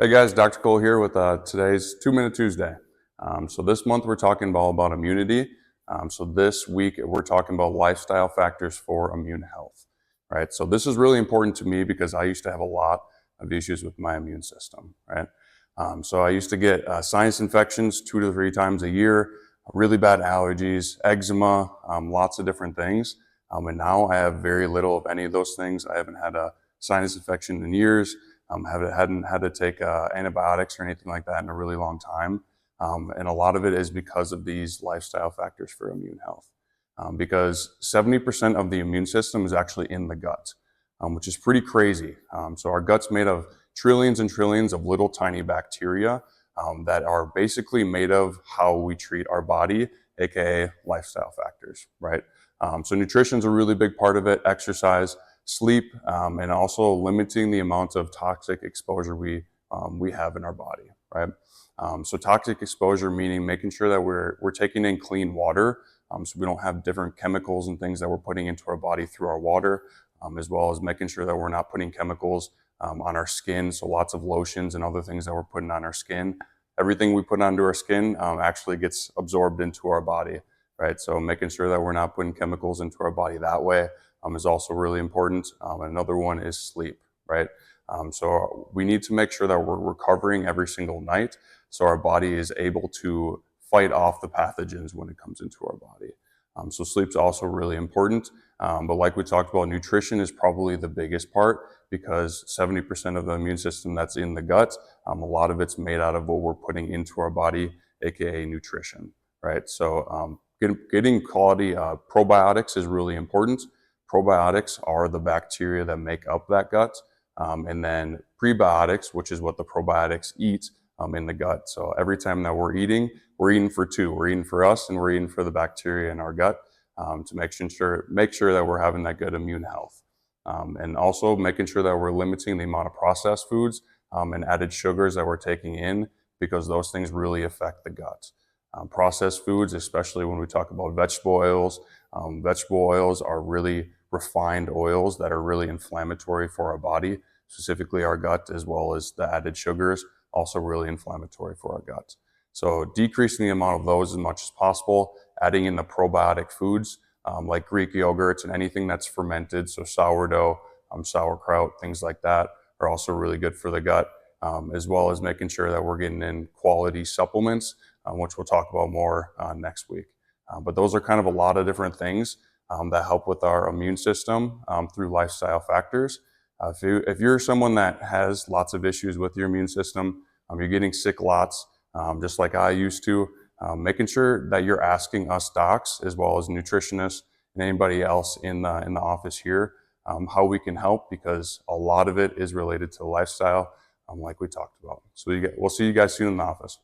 Hey guys, Dr. Cole here with today's 2-Minute Tuesday. So this month we're talking about immunity. So this week we're talking about lifestyle factors for immune health, right? So this is really important to me because I used to have a lot of issues with my immune system, right? So I used to get sinus infections 2 to 3 times a year, really bad allergies, eczema, lots of different things. And now I have very little of any of those things. I haven't had a sinus infection in years. Hadn't had to take antibiotics or anything like that in a really long time. And a lot of it is because of these lifestyle factors for immune health. Because 70% of the immune system is actually in the gut, which is pretty crazy. So our gut's made of trillions and trillions of little tiny bacteria that are basically made of how we treat our body, aka lifestyle factors, right? So nutrition's a really big part of it, exercise, sleep, and also limiting the amount of toxic exposure we have in our body, right? So toxic exposure meaning making sure that we're taking in clean water, so we don't have different chemicals and things that we're putting into our body through our water, as well as making sure that we're not putting chemicals on our skin. So lots of lotions and other things that we're putting on our skin. Everything we put onto our skin actually gets absorbed into our body, right? So making sure that we're not putting chemicals into our body that way is also really important. Another one is sleep, right? So we need to make sure that we're recovering every single night so our body is able to fight off the pathogens when it comes into our body. So sleep's also really important. But like we talked about, nutrition is probably the biggest part because 70% of the immune system that's in the gut, a lot of it's made out of what we're putting into our body, aka nutrition, right? So getting quality probiotics is really important. Probiotics are the bacteria that make up that gut. And then prebiotics, which is what the probiotics eat in the gut. So every time that we're eating for two. We're eating for us and we're eating for the bacteria in our gut to make sure that we're having that good immune health. And also making sure that we're limiting the amount of processed foods and added sugars that we're taking in because those things really affect the gut. Processed foods, especially when we talk about vegetable oils are really refined oils that are really inflammatory for our body, specifically our gut, as well as the added sugars, also really inflammatory for our gut. So decreasing the amount of those as much as possible, adding in the probiotic foods like Greek yogurts and anything that's fermented, so sourdough, sauerkraut, things like that are also really good for the gut, as well as making sure that we're getting in quality supplements, which we'll talk about more next week. But those are kind of a lot of different things that help with our immune system through lifestyle factors. If you're someone that has lots of issues with your immune system, you're getting sick lots, just like I used to, making sure that you're asking us docs as well as nutritionists and anybody else in the office here how we can help because a lot of it is related to lifestyle, like we talked about. So we'll see you guys soon in the office.